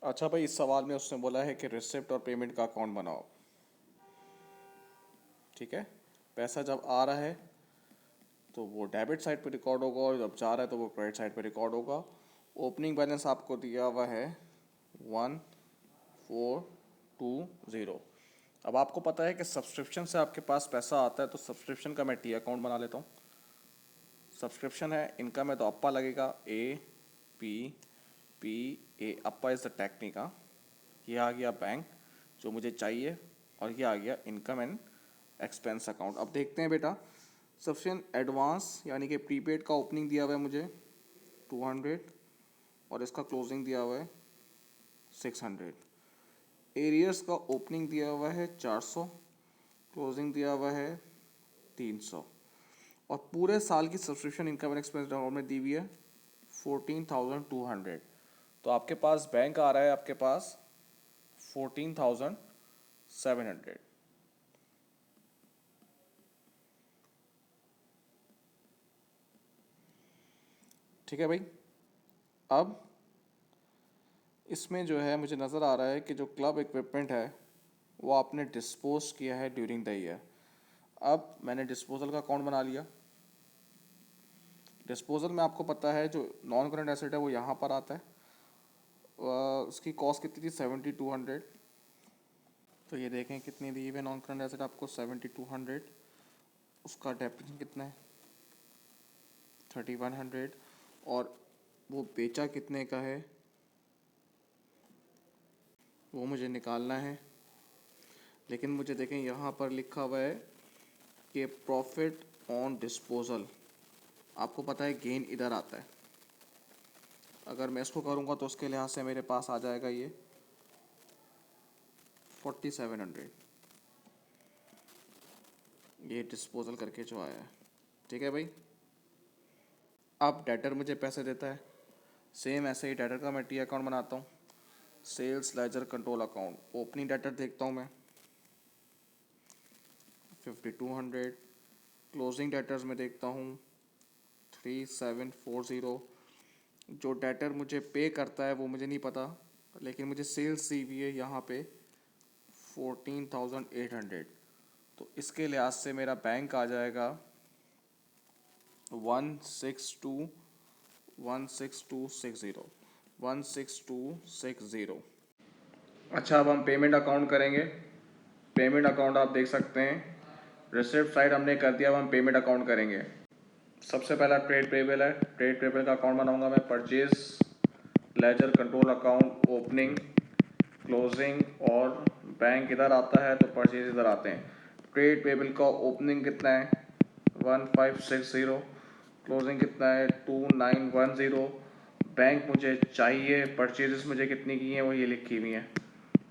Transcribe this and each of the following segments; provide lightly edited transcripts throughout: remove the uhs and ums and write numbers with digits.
अच्छा भाई, इस सवाल में उसने बोला है कि रिसिप्ट और पेमेंट का अकाउंट बनाओ। ठीक है। पैसा जब आ रहा है तो वो डेबिट साइड पे रिकॉर्ड होगा, और जब जा रहा है तो वो क्रेडिट साइड पे रिकॉर्ड होगा। ओपनिंग बैलेंस आपको दिया हुआ है 1420। अब आपको पता है कि सब्सक्रिप्शन से आपके पास पैसा आता है, तो सब्सक्रिप्शन का मैं टी अकाउंट बना लेता हूँ। सब्सक्रिप्शन है, इनकम है, तो अप्पा लगेगा। A P P A, Appa is the Technica. ये आ गया बैंक जो मुझे चाहिए, और ये आ गया इनकम एंड एक्सपेंस अकाउंट। अब देखते हैं बेटा, सफिशिएंट एडवांस यानी कि प्रीपेड का ओपनिंग दिया हुआ है मुझे 200, और इसका क्लोजिंग दिया हुआ है 600। एरियर्स का ओपनिंग दिया हुआ है 400, क्लोजिंग दिया हुआ है 300, और पूरे साल की subscription income and expense account में दी हुई है 14,200। तो आपके पास बैंक आ रहा है, आपके पास 14,700। ठीक है भाई। अब इसमें जो है मुझे नज़र आ रहा है कि जो क्लब इक्विपमेंट है वो आपने डिस्पोज किया है ड्यूरिंग द ईयर। अब मैंने डिस्पोजल का अकाउंट बना लिया। डिस्पोजल में आपको पता है जो नॉन करंट एसेट है वो यहाँ पर आता है। उसकी कॉस्ट कितनी थी 7,200। तो ये देखें कितनी दी हुई है नॉन करंट एसेट आपको 7,200। उसका डेप्रिसिएशन कितना है 3,100। और वो बेचा कितने का है वो मुझे निकालना है। लेकिन मुझे देखें यहाँ पर लिखा हुआ है कि प्रॉफिट ऑन डिस्पोजल, आपको पता है गेन इधर आता है। अगर मैं इसको करूँगा तो उसके लिहाज से मेरे पास आ जाएगा ये 4,700, ये डिस्पोजल करके जो आया है। ठीक है भाई। अब डेटर मुझे पैसे देता है, सेम ऐसे ही डेटर का मैं टी अकाउंट बनाता हूँ। Sales ledger control account, opening debtor देखता हूँ मैं 5,200। क्लोजिंग डेटर्स में देखता हूँ 3,740। जो डेटर मुझे पे करता है वो मुझे नहीं पता, लेकिन मुझे सेल्स दी हुई है यहाँ पे 14,800। तो इसके लिहाज से मेरा बैंक आ जाएगा 162 16260। अच्छा, अब हम पेमेंट अकाउंट करेंगे। पेमेंट अकाउंट आप देख सकते हैं, रिसिप्ट साइड हमने कर दिया। अब हम पेमेंट अकाउंट करेंगे। सबसे पहला ट्रेड पेबल है, ट्रेड पेबल का अकाउंट बनाऊंगा मैं। Purchase laser control account, opening closing, और बैंक इधर आता है तो परचेज इधर आते हैं। ट्रेड पेबल का ओपनिंग कितना है 1560, क्लोजिंग कितना है 2910। बैंक मुझे चाहिए, परचेजेस मुझे कितनी की हैं वो ये लिखी हुई हैं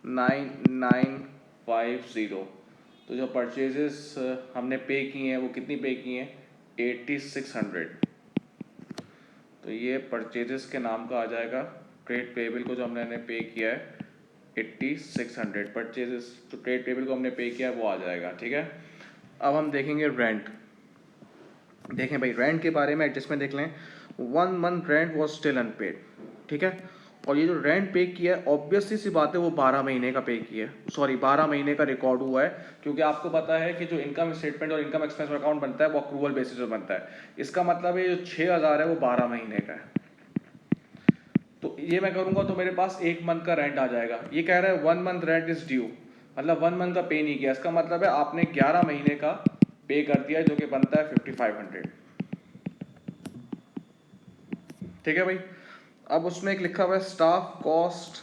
9950। तो जो परचेजेस हमने पे की हैं वो कितनी पे की हैं 8600। तो ये परचेजेस के नाम का आ जाएगा। ट्रेड पेबल को जो हमने पे किया है 8600, परचेजेस जो ट्रेड पेबल को हमने पे किया है वो आ जाएगा। ठीक है। अब हम देखेंगे रेंट। देखें भाई, रेंट के बारे में एडजस्टमेंट देख लें। 1 month rent was still unpaid. ठीक है। और ये जो रेंट पे किया है, ऑब्वियसली सी बात है वो 12 महीने का पे किया है, सॉरी 12 महीने का रिकॉर्ड हुआ है। क्योंकि आपको पता है कि जो इनकम स्टेटमेंट और इनकम एक्सपेंस अकाउंट बनता है वो अक्रूवल बेसिस पे बनता है। इसका मतलब है जो 6,000 है वो 12 महीने का है। तो ये मैं करूंगा तो मेरे पास 1 मंथ का रेंट आ जाएगा। ये कह रहा है 1 मंथ रेंट इज ड्यू, मतलब 1 मंथ का पे नहीं किया। इसका मतलब है आपने 11 महीने का पे कर दिया, जो कि बनता है 5,500। ठीक है भाई। अब उसमें एक लिखा हुआ है staff cost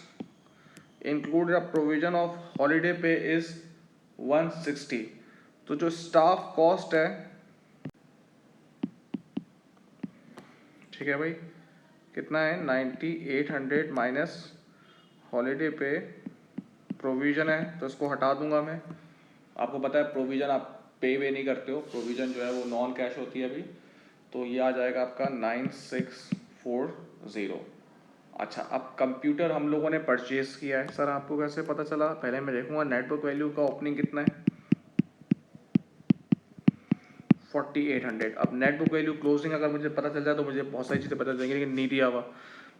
include provision of holiday पे इज 160। तो जो स्टाफ कॉस्ट है, ठीक है भाई, कितना है 9800 माइनस हॉलीडे पे प्रोविज़न है, तो इसको हटा दूंगा मैं। आपको पता है प्रोविज़न आप पे वे नहीं करते हो, प्रोविज़न जो है वो नॉन कैश होती है अभी। तो ये आ जाएगा आपका 9640। अच्छा, अब कंप्यूटर हम लोगों ने परचेज किया है। सर आपको कैसे पता चला? पहले मैं देखूंगा नेटवर्क वैल्यू का ओपनिंग कितना है 4800। अब नेटबुक वैल्यू क्लोजिंग अगर मुझे पता चल जाए तो मुझे बहुत सारी चीज़ें पता चल जाएंगी, लेकिन नहीं दिया हुआ।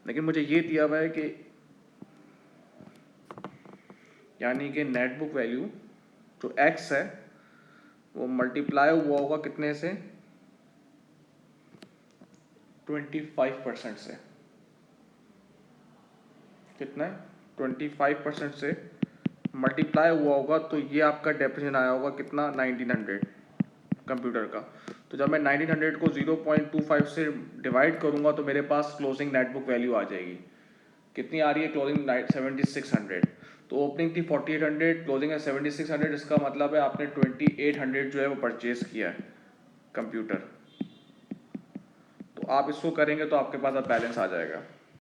लेकिन मुझे ये दिया हुआ है कि यानी कि नेट बुक वैल्यू जो x है वो मल्टीप्लाई हुआ होगा कितने से, 25% से। कितना है, 25% से मल्टीप्लाई हुआ होगा, तो ये आपका डेफिनेशन आया होगा कितना, 1900 कंप्यूटर का। तो जब मैं 1900 को 0.25 से डिवाइड करूंगा तो मेरे पास क्लोजिंग नेट बुक वैल्यू आ जाएगी। कितनी आ रही है क्लोजिंग, 7600। तो ओपनिंग थी 4800, क्लोजिंग है 7600। इसका मतलब है आपने 2800 जो है वो परचेज किया है कंप्यूटर। तो आप इसको करेंगे तो आपके पास अब बैलेंस आ जाएगा।